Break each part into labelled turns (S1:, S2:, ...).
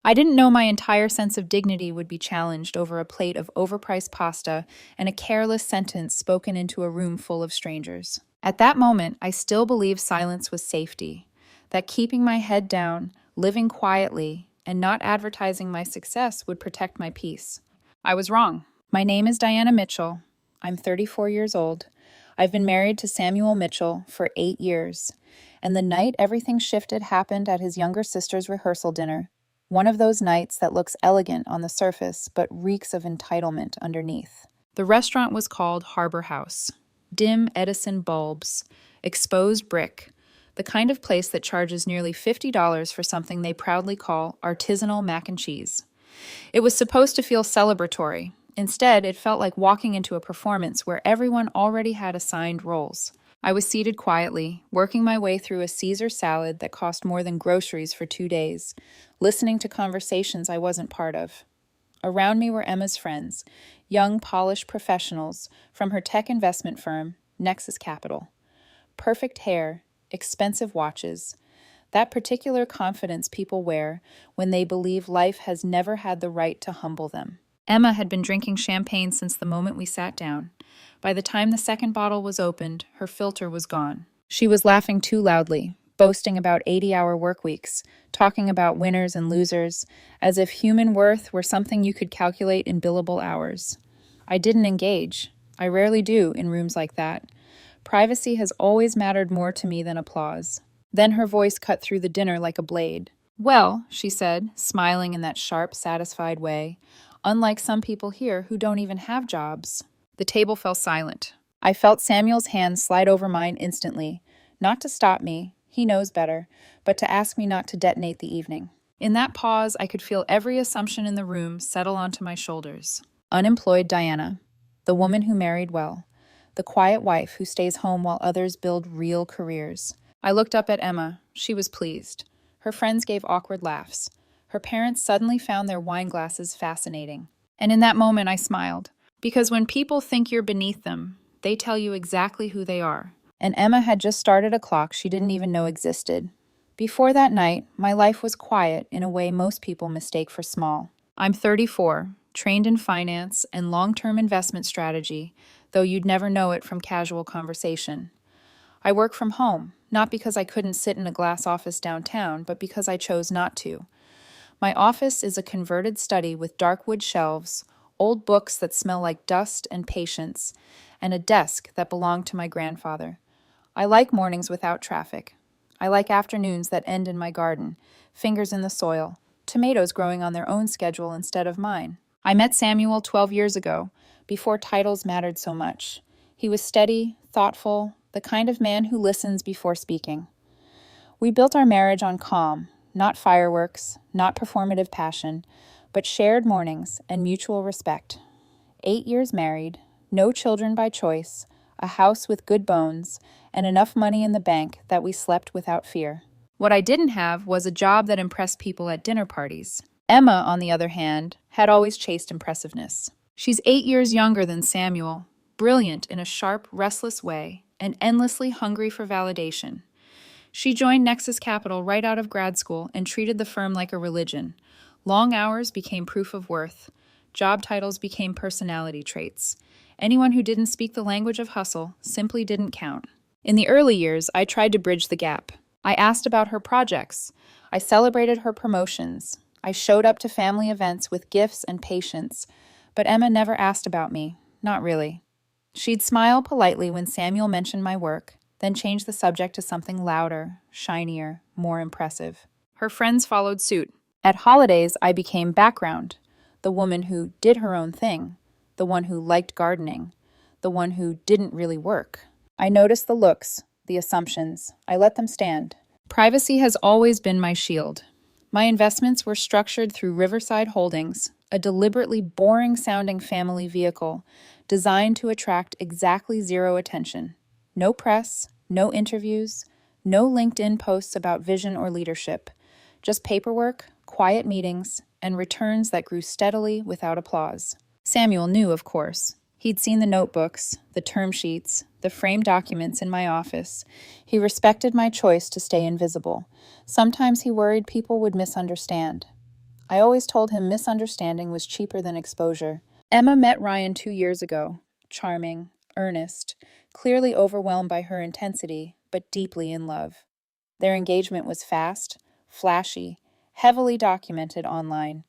S1: I didn't know my entire sense of dignity would be challenged over a plate of overpriced pasta and a careless sentence spoken into a room full of strangers. At that moment, I still believed silence was safety, that keeping my head down, living quietly, and not advertising my success would protect my peace. I was wrong. My name is Diana Mitchell. I'm 34 years old. I've been married to Samuel Mitchell for 8 years, and the night everything shifted happened at his younger sister's rehearsal dinner. One of those nights that looks elegant on the surface but reeks of entitlement underneath. The restaurant was called Harbor House. Dim Edison bulbs, exposed brick, the kind of place that charges nearly $50 for something they proudly call artisanal mac and cheese. It was supposed to feel celebratory. Instead, it felt like walking into a performance where everyone already had assigned roles. I was seated quietly, working my way through a Caesar salad that cost more than groceries for 2 days, listening to conversations I wasn't part of. Around me were Emma's friends, young, polished professionals from her tech investment firm, Nexus Capital. Perfect hair, expensive watches, that particular confidence people wear when they believe life has never had the right to humble them. Emma had been drinking champagne since the moment we sat down. By the time the second bottle was opened, her filter was gone. She was laughing too loudly, boasting about 80-hour work weeks, talking about winners and losers, as if human worth were something you could calculate in billable hours. I didn't engage. I rarely do in rooms like that. Privacy has always mattered more to me than applause. Then her voice cut through the dinner like a blade. "Well," she said, smiling in that sharp, satisfied way, "unlike some people here who don't even have jobs." The table fell silent. I felt Samuel's hand slide over mine instantly, not to stop me, he knows better, but to ask me not to detonate the evening. In that pause, I could feel every assumption in the room settle onto my shoulders. Unemployed Diana, the woman who married well, the quiet wife who stays home while others build real careers. I looked up at Emma. She was pleased. Her friends gave awkward laughs. Her parents suddenly found their wine glasses fascinating. And in that moment, I smiled. Because when people think you're beneath them, they tell you exactly who they are. And Emma had just started a clock she didn't even know existed. Before that night, my life was quiet in a way most people mistake for small. I'm 34, trained in finance and long-term investment strategy, though you'd never know it from casual conversation. I work from home, not because I couldn't sit in a glass office downtown, but because I chose not to. My office is a converted study with dark wood shelves, old books that smell like dust and patience, and a desk that belonged to my grandfather. I like mornings without traffic. I like afternoons that end in my garden, fingers in the soil, tomatoes growing on their own schedule instead of mine. I met Samuel 12 years ago, before titles mattered so much. He was steady, thoughtful, the kind of man who listens before speaking. We built our marriage on calm, not fireworks, not performative passion, but shared mornings and mutual respect. 8 years married, no children by choice, a house with good bones, and enough money in the bank that we slept without fear. What I didn't have was a job that impressed people at dinner parties. Emma, on the other hand, had always chased impressiveness. She's 8 years younger than Samuel, brilliant in a sharp, restless way, and endlessly hungry for validation. She joined Nexus Capital right out of grad school and treated the firm like a religion. Long hours became proof of worth. Job titles became personality traits. Anyone who didn't speak the language of hustle simply didn't count. In the early years, I tried to bridge the gap. I asked about her projects. I celebrated her promotions. I showed up to family events with gifts and patience. But Emma never asked about me. Not really. She'd smile politely when Samuel mentioned my work, then change the subject to something louder, shinier, more impressive. Her friends followed suit. At holidays, I became background, the woman who did her own thing, the one who liked gardening, the one who didn't really work. I noticed the looks, the assumptions. I let them stand. Privacy has always been my shield. My investments were structured through Riverside Holdings, a deliberately boring-sounding family vehicle designed to attract exactly zero attention. No press, no interviews, no LinkedIn posts about vision or leadership. Just paperwork, quiet meetings, and returns that grew steadily without applause. Samuel knew, of course. He'd seen the notebooks, the term sheets, the framed documents in my office. He respected my choice to stay invisible. Sometimes he worried people would misunderstand. I always told him misunderstanding was cheaper than exposure. Emma met Ryan 2 years ago. Charming, earnest, clearly overwhelmed by her intensity, but deeply in love. Their engagement was fast, flashy, heavily documented online.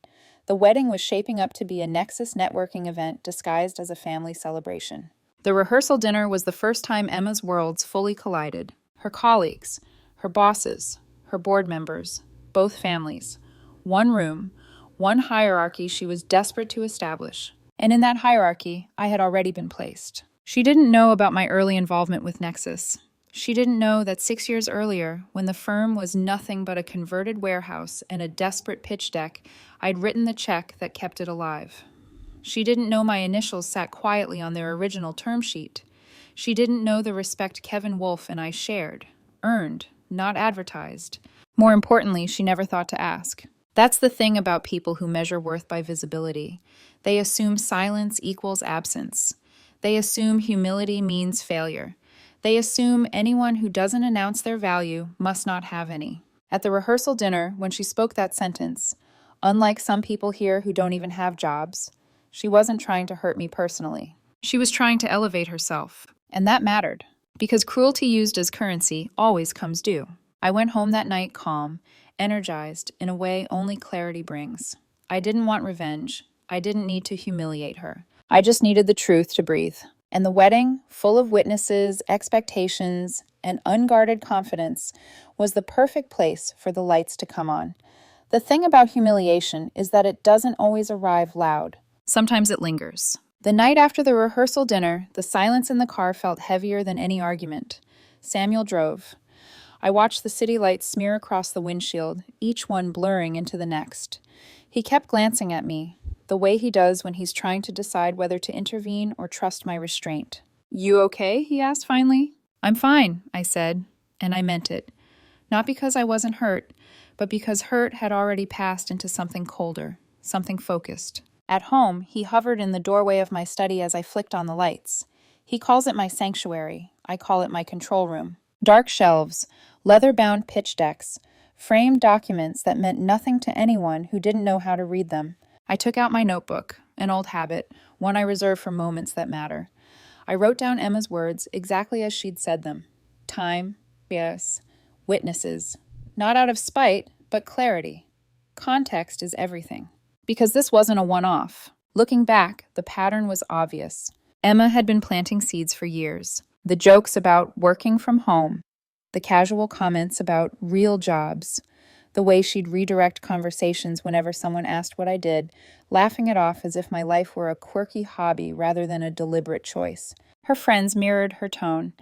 S1: The wedding was shaping up to be a Nexus networking event disguised as a family celebration. The rehearsal dinner was the first time Emma's worlds fully collided. Her colleagues, her bosses, her board members, both families. One room, one hierarchy she was desperate to establish. And in that hierarchy, I had already been placed. She didn't know about my early involvement with Nexus. She didn't know that 6 years earlier, when the firm was nothing but a converted warehouse and a desperate pitch deck, I'd written the check that kept it alive. She didn't know my initials sat quietly on their original term sheet. She didn't know the respect Kevin Wolf and I shared, earned, not advertised. More importantly, she never thought to ask. That's the thing about people who measure worth by visibility. They assume silence equals absence. They assume humility means failure. They assume anyone who doesn't announce their value must not have any. At the rehearsal dinner, when she spoke that sentence, unlike some people here who don't even have jobs, she wasn't trying to hurt me personally. She was trying to elevate herself. And that mattered, because cruelty used as currency always comes due. I went home that night calm, energized in a way only clarity brings. I didn't want revenge. I didn't need to humiliate her. I just needed the truth to breathe. And the wedding, full of witnesses, expectations, and unguarded confidence, was the perfect place for the lights to come on. The thing about humiliation is that it doesn't always arrive loud. Sometimes it lingers. The night after the rehearsal dinner, the silence in the car felt heavier than any argument. Samuel drove. I watched the city lights smear across the windshield, each one blurring into the next. He kept glancing at me, the way he does when he's trying to decide whether to intervene or trust my restraint. "You okay?" he asked finally. "I'm fine," I said, and I meant it. Not because I wasn't hurt, but because hurt had already passed into something colder, something focused. At home, he hovered in the doorway of my study as I flicked on the lights. He calls it my sanctuary. I call it my control room. Dark shelves, leather-bound pitch decks, framed documents that meant nothing to anyone who didn't know how to read them. I took out my notebook, an old habit, one I reserve for moments that matter. I wrote down Emma's words exactly as she'd said them. Time, yes. Witnesses. Not out of spite, but clarity. Context is everything. Because this wasn't a one-off. Looking back, the pattern was obvious. Emma had been planting seeds for years. The jokes about working from home, the casual comments about real jobs, the way she'd redirect conversations whenever someone asked what I did, laughing it off as if my life were a quirky hobby rather than a deliberate choice. Her friends mirrored her tone.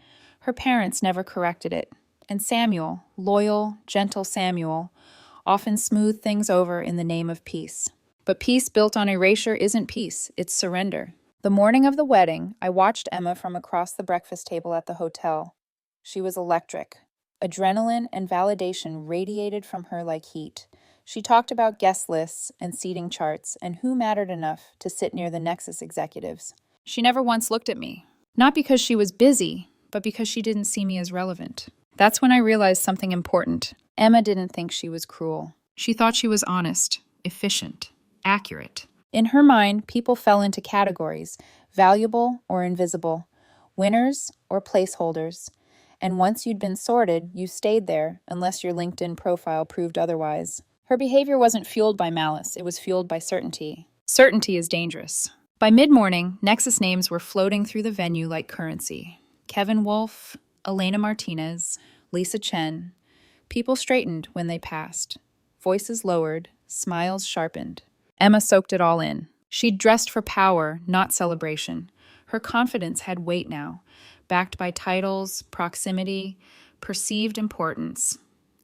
S1: Her parents never corrected it. And Samuel, loyal, gentle Samuel, often smoothed things over in the name of peace. But peace built on erasure isn't peace, it's surrender. The morning of the wedding, I watched Emma from across the breakfast table at the hotel. She was electric. Adrenaline and validation radiated from her like heat. She talked about guest lists and seating charts and who mattered enough to sit near the Nexus executives. She never once looked at me. Not because she was busy, but because she didn't see me as relevant. That's when I realized something important. Emma didn't think she was cruel. She thought she was honest, efficient, accurate. In her mind, people fell into categories, valuable or invisible, winners or placeholders. And once you'd been sorted, you stayed there, unless your LinkedIn profile proved otherwise. Her behavior wasn't fueled by malice, it was fueled by certainty. Certainty is dangerous. By mid-morning, Nexus names were floating through the venue like currency. Kevin Wolf, Elena Martinez, Lisa Chen. People straightened when they passed. Voices lowered, smiles sharpened. Emma soaked it all in. She'd dressed for power, not celebration. Her confidence had weight now, backed by titles, proximity, perceived importance.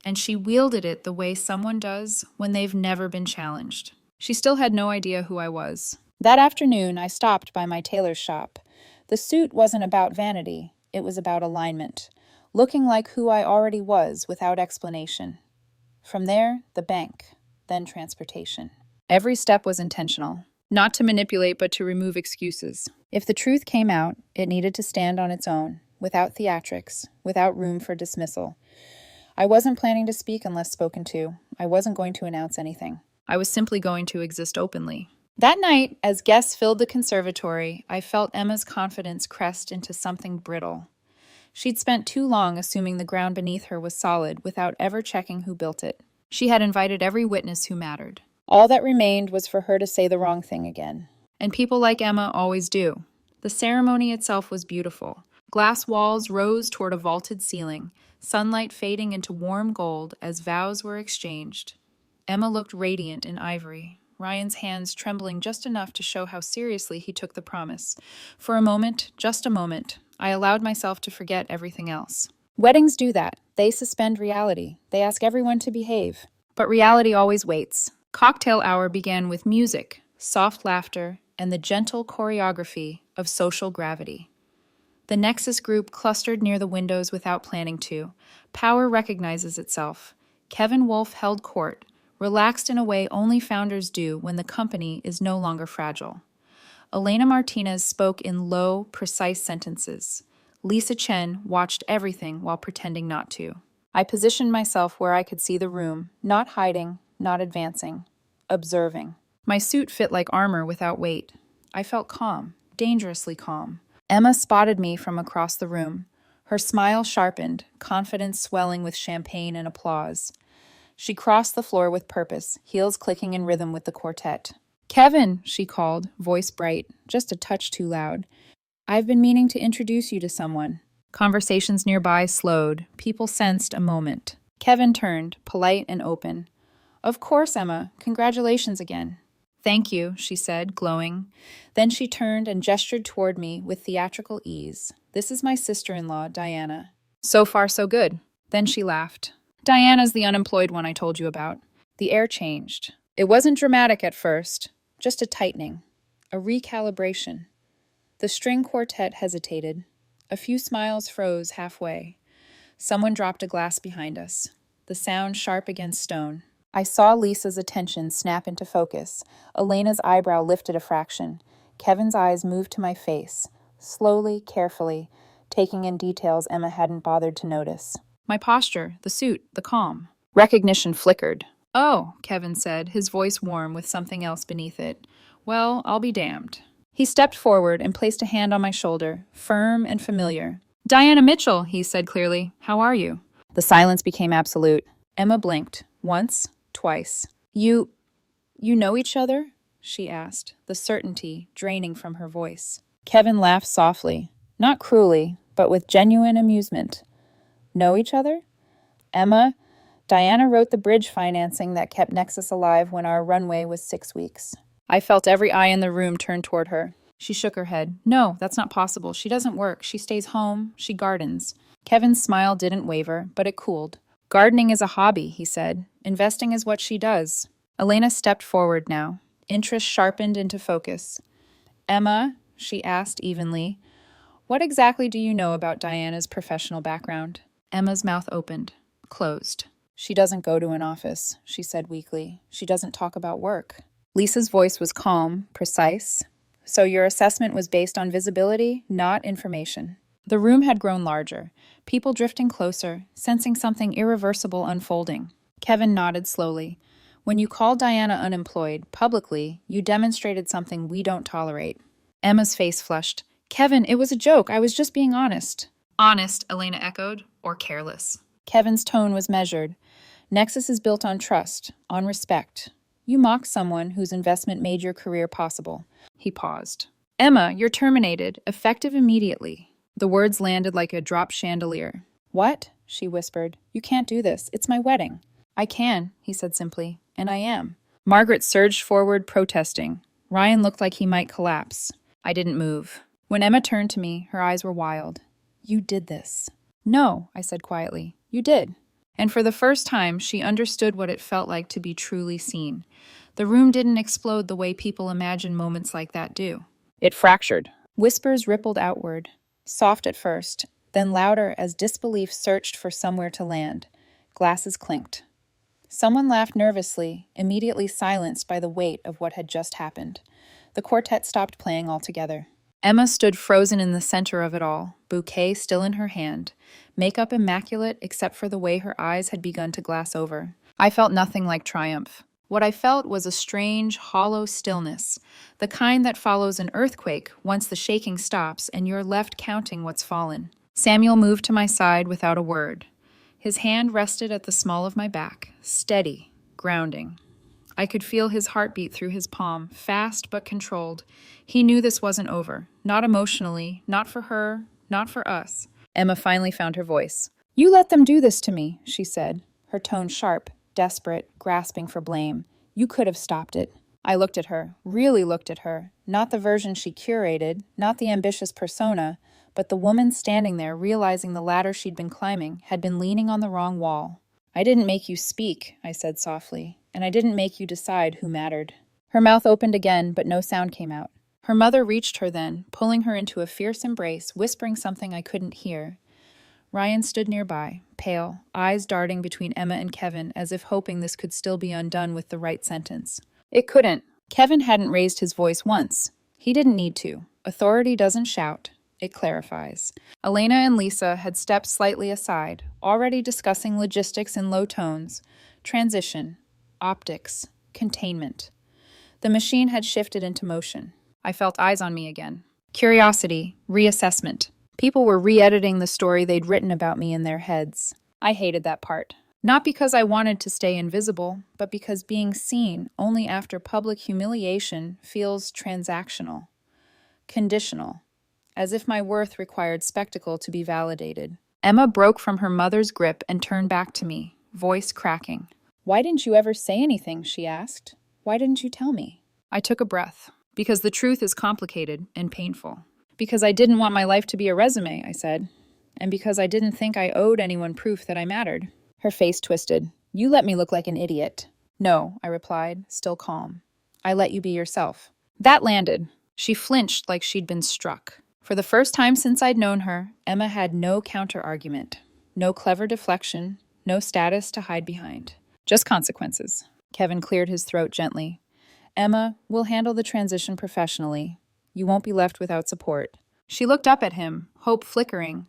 S1: And she wielded it the way someone does when they've never been challenged. She still had no idea who I was. That afternoon, I stopped by my tailor's shop. The suit wasn't about vanity, it was about alignment, looking like who I already was without explanation. From there, the bank, then transportation. Every step was intentional. Not to manipulate, but to remove excuses. If the truth came out, it needed to stand on its own, without theatrics, without room for dismissal. I wasn't planning to speak unless spoken to. I wasn't going to announce anything. I was simply going to exist openly. That night, as guests filled the conservatory, I felt Emma's confidence crest into something brittle. She'd spent too long assuming the ground beneath her was solid without ever checking who built it. She had invited every witness who mattered. All that remained was for her to say the wrong thing again. And people like Emma always do. The ceremony itself was beautiful. Glass walls rose toward a vaulted ceiling, sunlight fading into warm gold as vows were exchanged. Emma looked radiant in ivory, Ryan's hands trembling just enough to show how seriously he took the promise. For a moment, just a moment, I allowed myself to forget everything else. Weddings do that. They suspend reality. They ask everyone to behave. But reality always waits. Cocktail hour began with music, soft laughter, and the gentle choreography of social gravity. The Nexus group clustered near the windows without planning to. Power recognizes itself. Kevin Wolf held court, relaxed in a way only founders do when the company is no longer fragile. Elena Martinez spoke in low, precise sentences. Lisa Chen watched everything while pretending not to. I positioned myself where I could see the room, not hiding, not advancing, observing. My suit fit like armor without weight. I felt calm, dangerously calm. Emma spotted me from across the room. Her smile sharpened, confidence swelling with champagne and applause. She crossed the floor with purpose, heels clicking in rhythm with the quartet. "Kevin," she called, voice bright, just a touch too loud. "I've been meaning to introduce you to someone." Conversations nearby slowed. People sensed a moment. Kevin turned, polite and open. "Of course, Emma. Congratulations again." "Thank you," she said, glowing. Then she turned and gestured toward me with theatrical ease. "This is my sister-in-law, Diana." "So far, so good." Then she laughed. "Diana's the unemployed one I told you about." The air changed. It wasn't dramatic at first, just a tightening, a recalibration. The string quartet hesitated. A few smiles froze halfway. Someone dropped a glass behind us, the sound sharp against stone. I saw Lisa's attention snap into focus. Elena's eyebrow lifted a fraction. Kevin's eyes moved to my face, slowly, carefully, taking in details Emma hadn't bothered to notice. My posture, the suit, the calm. Recognition flickered. "Oh," Kevin said, his voice warm with something else beneath it. "Well, I'll be damned." He stepped forward and placed a hand on my shoulder, firm and familiar. "Diana Mitchell," he said clearly. "How are you?" The silence became absolute. Emma blinked. Once, twice. You know each other?" she asked, the certainty draining from her voice. Kevin laughed softly, not cruelly, but with genuine amusement. "Know each other?" "Emma, Diana wrote the bridge financing that kept Nexus alive when our runway was 6 weeks." I felt every eye in the room turn toward her. She shook her head. "No, that's not possible. She doesn't work. She stays home. She gardens." Kevin's smile didn't waver, but it cooled. "Gardening is a hobby," he said. "Investing is what she does." Elena stepped forward now. Interest sharpened into focus. "Emma," she asked evenly, "what exactly do you know about Diana's professional background?" Emma's mouth opened, closed. "She doesn't go to an office," she said weakly. "She doesn't talk about work." Lisa's voice was calm, precise. "So your assessment was based on visibility, not information." The room had grown larger, people drifting closer, sensing something irreversible unfolding. Kevin nodded slowly. "When you called Diana unemployed, publicly, you demonstrated something we don't tolerate." Emma's face flushed. "Kevin, it was a joke. I was just being honest." "Honest," Elena echoed, "or careless?" Kevin's tone was measured. "Nexus is built on trust, on respect. You mock someone whose investment made your career possible." He paused. "Emma, you're terminated, effective immediately." The words landed like a dropped chandelier. "What?" she whispered. "You can't do this. It's my wedding." "I can," he said simply, "and I am." Margaret surged forward, protesting. Ryan looked like he might collapse. I didn't move. When Emma turned to me, her eyes were wild. "You did this." "No," I said quietly. "You did." And for the first time, she understood what it felt like to be truly seen. The room didn't explode the way people imagine moments like that do. It fractured. Whispers rippled outward, soft at first, then louder as disbelief searched for somewhere to land. Glasses clinked. Someone laughed nervously, immediately silenced by the weight of what had just happened. The quartet stopped playing altogether. Emma stood frozen in the center of it all, bouquet still in her hand, makeup immaculate except for the way her eyes had begun to glass over. I felt nothing like triumph. What I felt was a strange, hollow stillness, the kind that follows an earthquake once the shaking stops and you're left counting what's fallen. Samuel moved to my side without a word. His hand rested at the small of my back, steady, grounding. I could feel his heartbeat through his palm, fast but controlled. He knew this wasn't over. Not emotionally, not for her, not for us. Emma finally found her voice. "You let them do this to me," she said, her tone sharp, desperate, grasping for blame. "You could have stopped it." I looked at her, really looked at her, not the version she curated, not the ambitious persona, but the woman standing there realizing the ladder she'd been climbing had been leaning on the wrong wall. "I didn't make you speak," I said softly, "and I didn't make you decide who mattered." Her mouth opened again, but no sound came out. Her mother reached her then, pulling her into a fierce embrace, whispering something I couldn't hear. Ryan stood nearby, pale, eyes darting between Emma and Kevin as if hoping this could still be undone with the right sentence. It couldn't. Kevin hadn't raised his voice once. He didn't need to. Authority doesn't shout. It clarifies. Elena and Lisa had stepped slightly aside, already discussing logistics in low tones, transition, optics, containment. The machine had shifted into motion. I felt eyes on me again. Curiosity, reassessment. People were re-editing the story they'd written about me in their heads. I hated that part. Not because I wanted to stay invisible, but because being seen only after public humiliation feels transactional, conditional, as if my worth required spectacle to be validated. Emma broke from her mother's grip and turned back to me, voice cracking. "Why didn't you ever say anything?" she asked. "Why didn't you tell me?" I took a breath. "Because the truth is complicated and painful. Because I didn't want my life to be a resume," I said. "And because I didn't think I owed anyone proof that I mattered." Her face twisted. "You let me look like an idiot." "No," I replied, still calm. "I let you be yourself." That landed. She flinched like she'd been struck. For the first time since I'd known her, Emma had no counter-argument, no clever deflection, no status to hide behind. Just consequences. Kevin cleared his throat gently. "Emma, we'll handle the transition professionally. You won't be left without support." She looked up at him, hope flickering.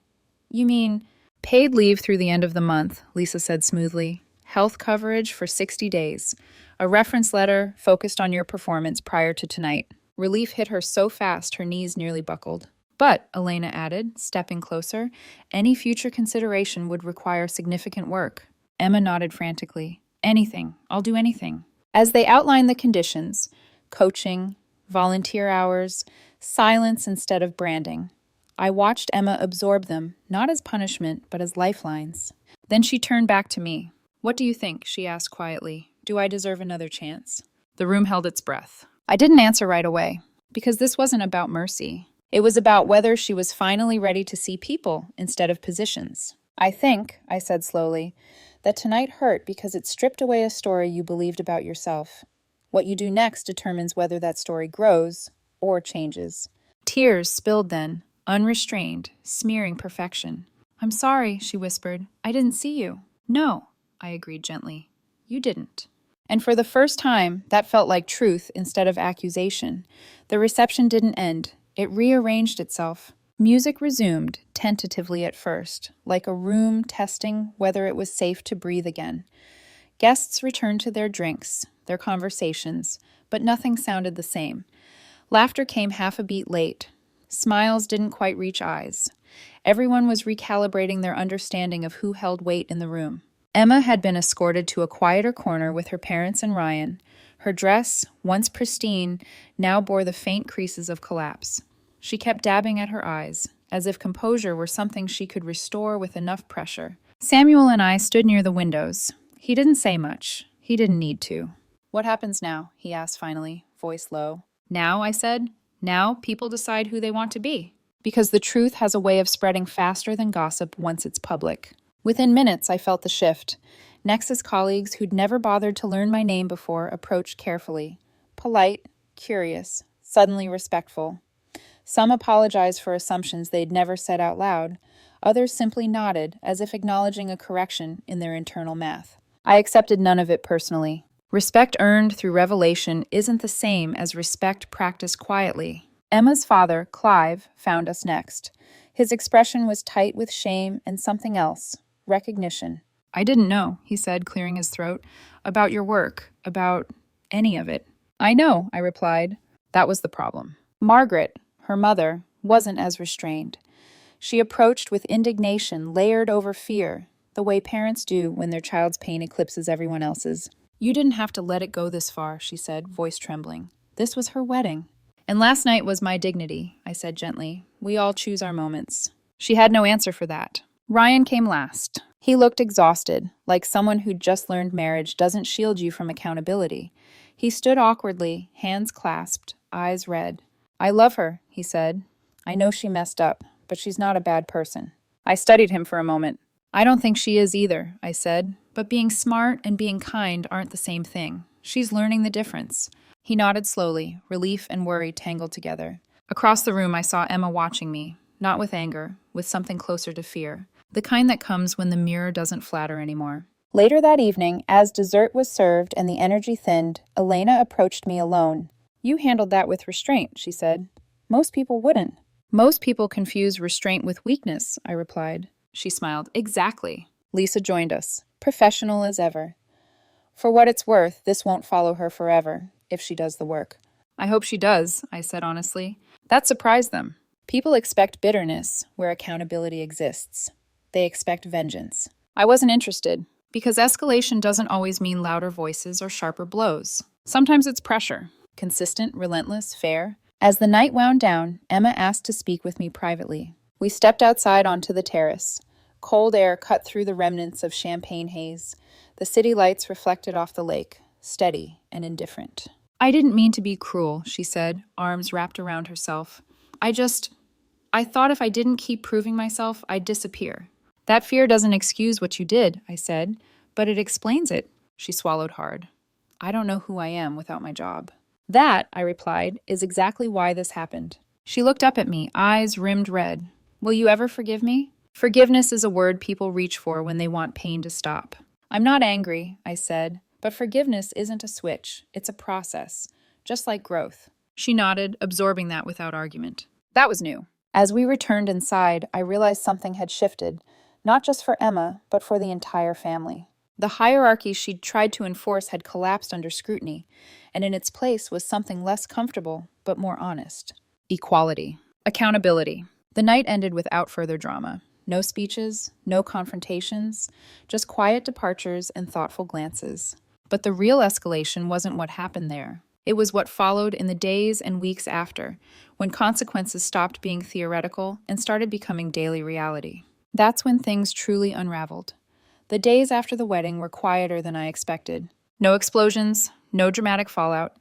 S1: "You mean—" "Paid leave through the end of the month," Lisa said smoothly. "Health coverage for 60 days. A reference letter focused on your performance prior to tonight." Relief hit her so fast her knees nearly buckled. "But," Elena added, stepping closer, "any future consideration would require significant work." Emma nodded frantically. "Anything. I'll do anything." As they outlined the conditions, coaching, volunteer hours, silence instead of branding, I watched Emma absorb them, not as punishment, but as lifelines. Then she turned back to me. "What do you think?" she asked quietly. "Do I deserve another chance?" The room held its breath. I didn't answer right away, because this wasn't about mercy. It was about whether she was finally ready to see people instead of positions. "I think," I said slowly, "that tonight hurt because it stripped away a story you believed about yourself. What you do next determines whether that story grows or changes." Tears spilled then, unrestrained, smearing perfection. "I'm sorry," she whispered. "I didn't see you." "No," I agreed gently. "You didn't." And for the first time, that felt like truth instead of accusation. The reception didn't end. It rearranged itself. Music resumed, tentatively at first, like a room testing whether it was safe to breathe again. Guests returned to their drinks, their conversations, but nothing sounded the same. Laughter came half a beat late. Smiles didn't quite reach eyes. Everyone was recalibrating their understanding of who held weight in the room. Emma had been escorted to a quieter corner with her parents and Ryan. Her dress, once pristine, now bore the faint creases of collapse. She kept dabbing at her eyes, as if composure were something she could restore with enough pressure. Samuel and I stood near the windows. He didn't say much. He didn't need to. "What happens now?" he asked finally, voice low. "Now," I said. "Now people decide who they want to be." Because the truth has a way of spreading faster than gossip once it's public. Within minutes, I felt the shift. Nexus colleagues who'd never bothered to learn my name before approached carefully. Polite, curious, suddenly respectful. Some apologized for assumptions they'd never said out loud. Others simply nodded, as if acknowledging a correction in their internal math. I accepted none of it personally. Respect earned through revelation isn't the same as respect practiced quietly. Emma's father, Clive, found us next. His expression was tight with shame and something else, recognition. I didn't know, he said, clearing his throat, about your work, about any of it. I know, I replied. That was the problem. Margaret, her mother, wasn't as restrained. She approached with indignation layered over fear, the way parents do when their child's pain eclipses everyone else's. You didn't have to let it go this far, she said, voice trembling. This was her wedding. And last night was my dignity, I said gently. We all choose our moments. She had no answer for that. Ryan came last. He looked exhausted, like someone who'd just learned marriage doesn't shield you from accountability. He stood awkwardly, hands clasped, eyes red. I love her, he said. I know she messed up, but she's not a bad person. I studied him for a moment. I don't think she is either, I said, but being smart and being kind aren't the same thing. She's learning the difference. He nodded slowly, relief and worry tangled together. Across the room, I saw Emma watching me, not with anger, with something closer to fear, the kind that comes when the mirror doesn't flatter anymore. Later that evening, as dessert was served and the energy thinned, Elena approached me alone. You handled that with restraint, she said. Most people wouldn't. Most people confuse restraint with weakness, I replied. She smiled. Exactly. Lisa joined us, professional as ever. For what it's worth, this won't follow her forever, if she does the work. I hope she does, I said honestly. That surprised them. People expect bitterness where accountability exists. They expect vengeance. I wasn't interested, because escalation doesn't always mean louder voices or sharper blows. Sometimes it's pressure. Consistent, relentless, fair. As the night wound down, Emma asked to speak with me privately. We stepped outside onto the terrace. Cold air cut through the remnants of champagne haze. The city lights reflected off the lake, steady and indifferent. I didn't mean to be cruel, she said, arms wrapped around herself. I thought if I didn't keep proving myself, I'd disappear. That fear doesn't excuse what you did, I said, but it explains it. She swallowed hard. I don't know who I am without my job. That, I replied, is exactly why this happened. She looked up at me, eyes rimmed red. Will you ever forgive me? Forgiveness is a word people reach for when they want pain to stop. I'm not angry, I said, but forgiveness isn't a switch. It's a process, just like growth. She nodded, absorbing that without argument. That was new. As we returned inside, I realized something had shifted, not just for Emma, but for the entire family. The hierarchy she'd tried to enforce had collapsed under scrutiny, and in its place was something less comfortable, but more honest. Equality. Accountability. The night ended without further drama. No speeches, no confrontations, just quiet departures and thoughtful glances. But the real escalation wasn't what happened there. It was what followed in the days and weeks after, when consequences stopped being theoretical and started becoming daily reality. That's when things truly unraveled. The days after the wedding were quieter than I expected. No explosions, no dramatic fallout,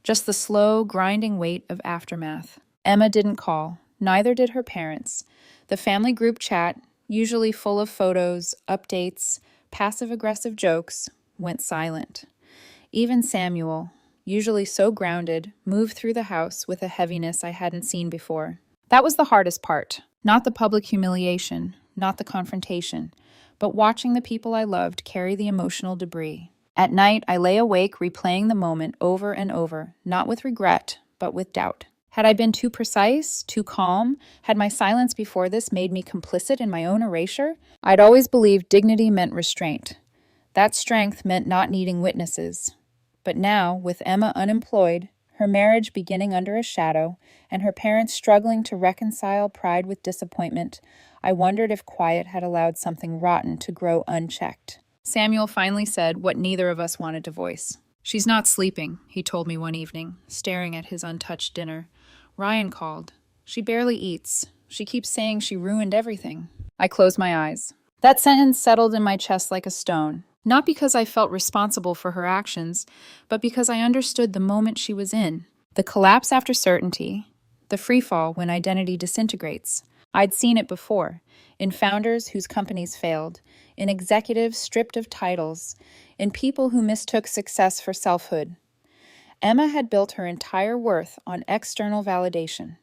S1: just the slow, grinding weight of aftermath. Emma didn't call, neither did her parents. The family group chat, usually full of photos, updates, passive-aggressive jokes, went silent. Even Samuel, usually so grounded, moved through the house with a heaviness I hadn't seen before. That was the hardest part. Not the public humiliation, not the confrontation, but watching the people I loved carry the emotional debris. At night, I lay awake replaying the moment over and over, not with regret, but with doubt. Had I been too precise, too calm? Had my silence before this made me complicit in my own erasure? I'd always believed dignity meant restraint. That strength meant not needing witnesses. But now, with Emma unemployed, her marriage beginning under a shadow, and her parents struggling to reconcile pride with disappointment, I wondered if quiet had allowed something rotten to grow unchecked. Samuel finally said what neither of us wanted to voice. She's not sleeping, he told me one evening, staring at his untouched dinner. Ryan called. She barely eats. She keeps saying she ruined everything. I closed my eyes. That sentence settled in my chest like a stone. Not because I felt responsible for her actions, but because I understood the moment she was in. The collapse after certainty, the freefall when identity disintegrates. I'd seen it before, in founders whose companies failed, in executives stripped of titles, in people who mistook success for selfhood. Emma had built her entire worth on external validation.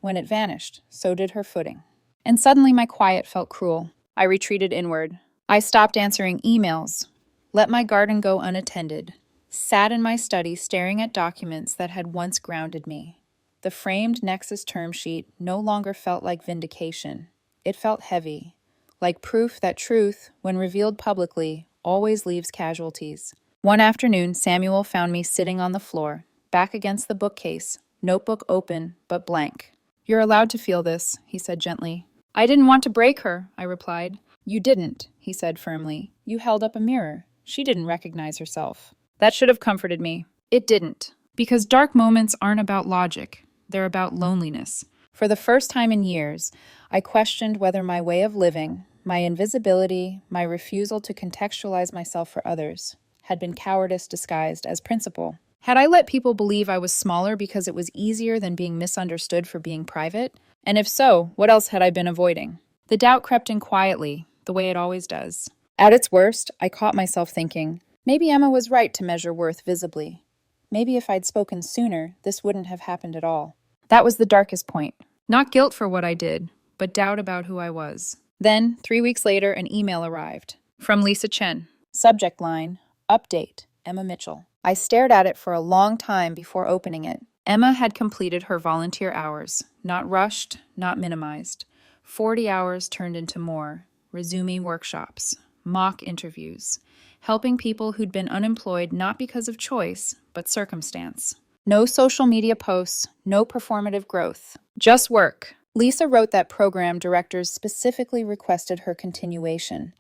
S1: When it vanished, so did her footing. And suddenly my quiet felt cruel. I retreated inward. I stopped answering emails, let my garden go unattended, sat in my study staring at documents that had once grounded me. The framed Nexus term sheet no longer felt like vindication. It felt heavy, like proof that truth, when revealed publicly, always leaves casualties. One afternoon, Samuel found me sitting on the floor, back against the bookcase, notebook open, but blank. "You're allowed to feel this," he said gently. "I didn't want to break her," I replied. "You didn't," he said firmly. "You held up a mirror. She didn't recognize herself." That should have comforted me. It didn't. Because dark moments aren't about logic. They're about loneliness. For the first time in years, I questioned whether my way of living, my invisibility, my refusal to contextualize myself for others, had been cowardice disguised as principle. Had I let people believe I was smaller because it was easier than being misunderstood for being private? And if so, what else had I been avoiding? The doubt crept in quietly, the way it always does. At its worst, I caught myself thinking, maybe Emma was right to measure worth visibly. Maybe if I'd spoken sooner, this wouldn't have happened at all. That was the darkest point. Not guilt for what I did, but doubt about who I was. Then, 3 weeks later, an email arrived. From Lisa Chen. Subject line, Update, Emma Mitchell. I stared at it for a long time before opening it. Emma had completed her volunteer hours, not rushed, not minimized. 40 hours turned into more, resuming workshops, mock interviews, helping people who'd been unemployed not because of choice, but circumstance. No social media posts, no performative growth, just work. Lisa wrote that program directors specifically requested her continuation,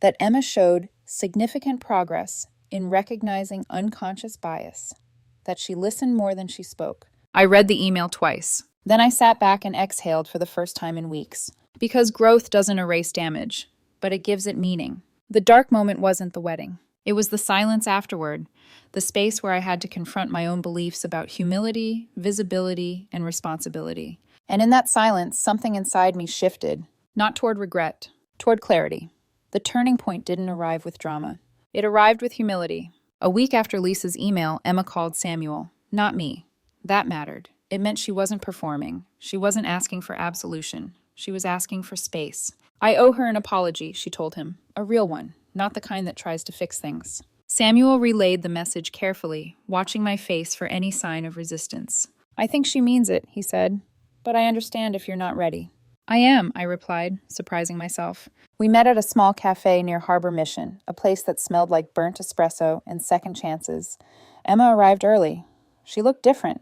S1: that Emma showed significant progress in recognizing unconscious bias, that she listened more than she spoke. I read the email twice. Then I sat back and exhaled for the first time in weeks. Because growth doesn't erase damage, but it gives it meaning. The dark moment wasn't the wedding. It was the silence afterward, the space where I had to confront my own beliefs about humility, visibility, and responsibility. And in that silence, something inside me shifted, not toward regret, toward clarity. The turning point didn't arrive with drama. It arrived with humility. A week after Lisa's email, Emma called Samuel, not me. That mattered. It meant she wasn't performing. She wasn't asking for absolution. She was asking for space. I owe her an apology, she told him. A real one, not the kind that tries to fix things. Samuel relayed the message carefully, watching my face for any sign of resistance. I think she means it, he said, but I understand if you're not ready. I am, I replied, surprising myself. We met at a small cafe near Harbor Mission, a place that smelled like burnt espresso and second chances. Emma arrived early. She looked different.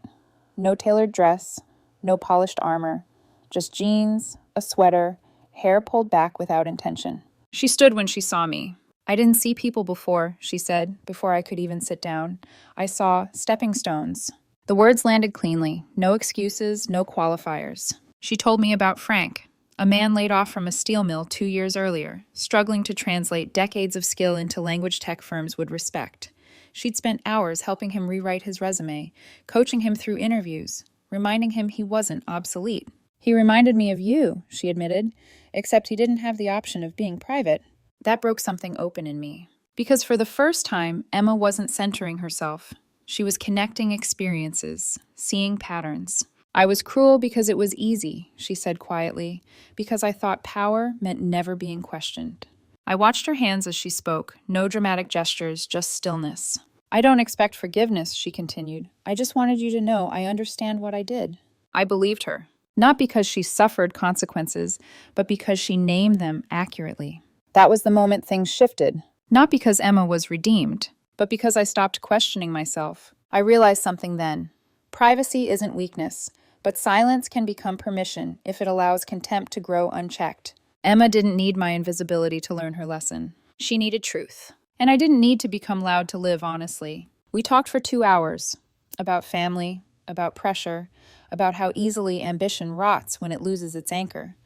S1: No tailored dress, no polished armor, just jeans, a sweater, hair pulled back without intention. She stood when she saw me. I didn't see people before, she said, before I could even sit down. I saw stepping stones. The words landed cleanly. No excuses, no qualifiers. She told me about Frank, a man laid off from a steel mill 2 years earlier, struggling to translate decades of skill into language tech firms would respect. She'd spent hours helping him rewrite his resume, coaching him through interviews, reminding him he wasn't obsolete. He reminded me of you, she admitted, except he didn't have the option of being private. That broke something open in me. Because for the first time, Emma wasn't centering herself. She was connecting experiences, seeing patterns. I was cruel because it was easy, she said quietly, because I thought power meant never being questioned. I watched her hands as she spoke, no dramatic gestures, just stillness. I don't expect forgiveness, she continued. I just wanted you to know I understand what I did. I believed her, not because she suffered consequences, but because she named them accurately. That was the moment things shifted, not because Emma was redeemed, but because I stopped questioning myself. I realized something then. Privacy isn't weakness, but silence can become permission if it allows contempt to grow unchecked. Emma didn't need my invisibility to learn her lesson. She needed truth. And I didn't need to become loud to live honestly. We talked for 2 hours about family, about pressure, about how easily ambition rots when it loses its anchor.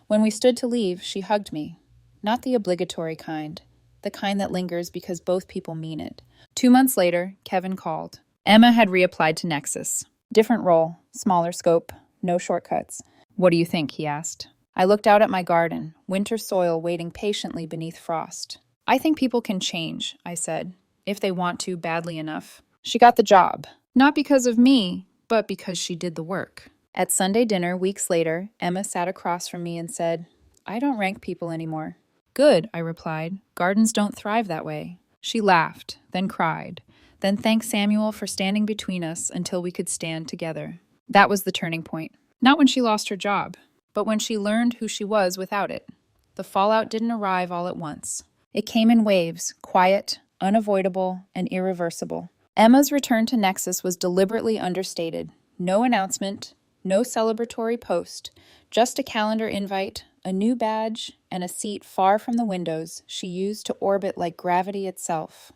S1: When we stood to leave, she hugged me. Not the obligatory kind, the kind that lingers because both people mean it. 2 months later, Kevin called. Emma had reapplied to Nexus. Different role, smaller scope, no shortcuts. What do you think? He asked. I looked out at my garden, winter soil waiting patiently beneath frost. I think people can change, I said, if they want to badly enough. She got the job, not because of me, but because she did the work. At Sunday dinner, weeks later, Emma sat across from me and said, I don't rank people anymore. Good, I replied. Gardens don't thrive that way. She laughed, then cried, then thanked Samuel for standing between us until we could stand together. That was the turning point. Not when she lost her job, but when she learned who she was without it. The fallout didn't arrive all at once. It came in waves, quiet, unavoidable, and irreversible. Emma's return to Nexus was deliberately understated. No announcement, no celebratory post, just a calendar invite, a new badge, and a seat far from the windows she used to orbit like gravity itself.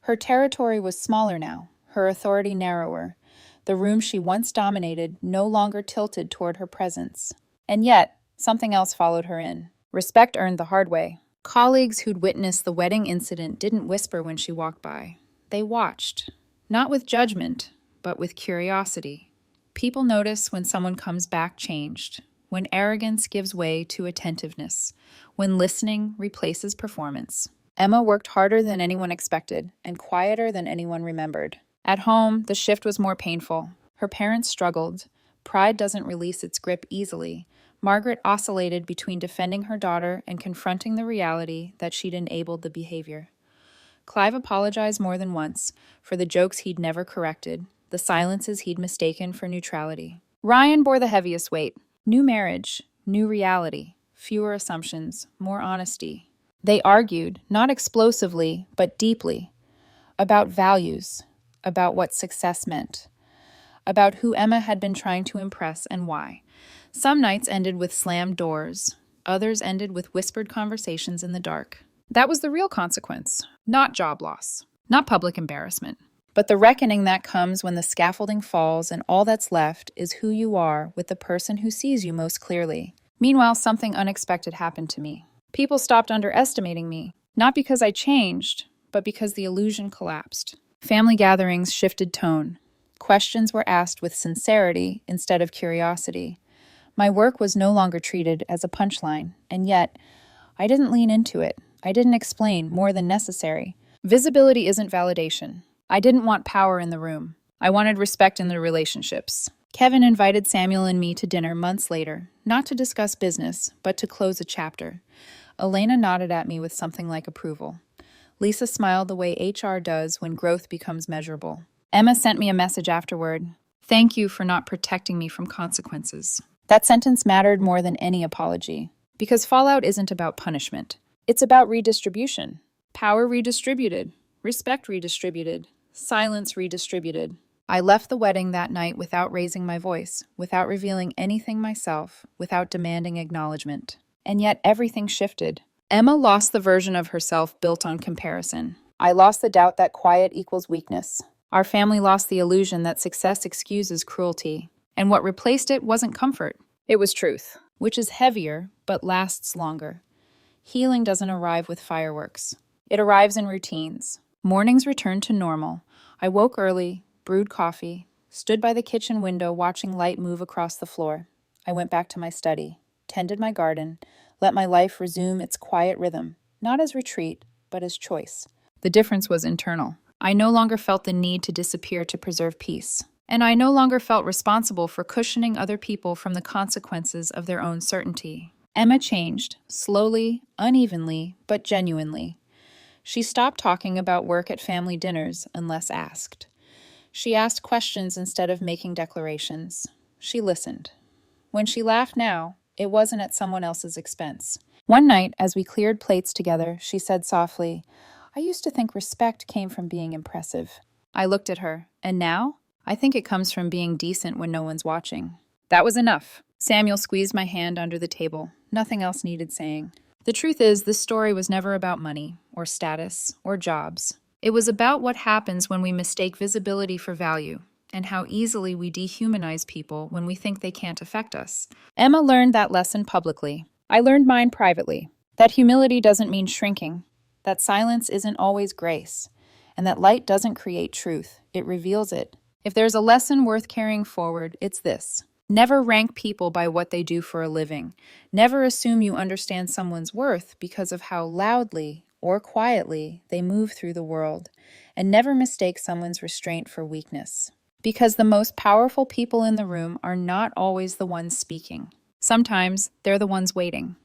S1: Her territory was smaller now, her authority narrower. The room she once dominated no longer tilted toward her presence. And yet, something else followed her in. Respect earned the hard way. Colleagues who'd witnessed the wedding incident didn't whisper when she walked by. They watched, not with judgment, but with curiosity. People notice when someone comes back changed, when arrogance gives way to attentiveness, when listening replaces performance. Emma worked harder than anyone expected and quieter than anyone remembered. At home, the shift was more painful. Her parents struggled. Pride doesn't release its grip easily. Margaret oscillated between defending her daughter and confronting the reality that she'd enabled the behavior. Clive apologized more than once for the jokes he'd never corrected, the silences he'd mistaken for neutrality. Ryan bore the heaviest weight. New marriage, new reality, fewer assumptions, more honesty. They argued, not explosively, but deeply, about values, about what success meant, about who Emma had been trying to impress and why. Some nights ended with slammed doors. Others ended with whispered conversations in the dark. That was the real consequence, not job loss, not public embarrassment, but the reckoning that comes when the scaffolding falls and all that's left is who you are with the person who sees you most clearly. Meanwhile, something unexpected happened to me. People stopped underestimating me, not because I changed, but because the illusion collapsed. Family gatherings shifted tone. Questions were asked with sincerity instead of curiosity. My work was no longer treated as a punchline, and yet, I didn't lean into it. I didn't explain more than necessary. Visibility isn't validation. I didn't want power in the room. I wanted respect in the relationships. Kevin invited Samuel and me to dinner months later, not to discuss business, but to close a chapter. Elena nodded at me with something like approval. Lisa smiled the way HR does when growth becomes measurable. Emma sent me a message afterward. Thank you for not protecting me from consequences. That sentence mattered more than any apology, because fallout isn't about punishment. It's about redistribution. Power redistributed, respect redistributed, silence redistributed. I left the wedding that night without raising my voice, without revealing anything myself, without demanding acknowledgement. And yet everything shifted. Emma lost the version of herself built on comparison. I lost the doubt that quiet equals weakness. Our family lost the illusion that success excuses cruelty. And what replaced it wasn't comfort. It was truth, which is heavier but lasts longer. Healing doesn't arrive with fireworks. It arrives in routines. Mornings returned to normal. I woke early, brewed coffee, stood by the kitchen window watching light move across the floor. I went back to my study, tended my garden, let my life resume its quiet rhythm, not as retreat, but as choice. The difference was internal. I no longer felt the need to disappear to preserve peace. And I no longer felt responsible for cushioning other people from the consequences of their own certainty. Emma changed, slowly, unevenly, but genuinely. She stopped talking about work at family dinners unless asked. She asked questions instead of making declarations. She listened. When she laughed now, it wasn't at someone else's expense. One night, as we cleared plates together, she said softly, I used to think respect came from being impressive. I looked at her, and now? I think it comes from being decent when no one's watching. That was enough. Samuel squeezed my hand under the table. Nothing else needed saying. The truth is, this story was never about money, or status, or jobs. It was about what happens when we mistake visibility for value, and how easily we dehumanize people when we think they can't affect us. Emma learned that lesson publicly. I learned mine privately. That humility doesn't mean shrinking. That silence isn't always grace. And that light doesn't create truth. It reveals it. If there's a lesson worth carrying forward, it's this. Never rank people by what they do for a living. Never assume you understand someone's worth because of how loudly or quietly they move through the world. And never mistake someone's restraint for weakness. Because the most powerful people in the room are not always the ones speaking. Sometimes they're the ones waiting.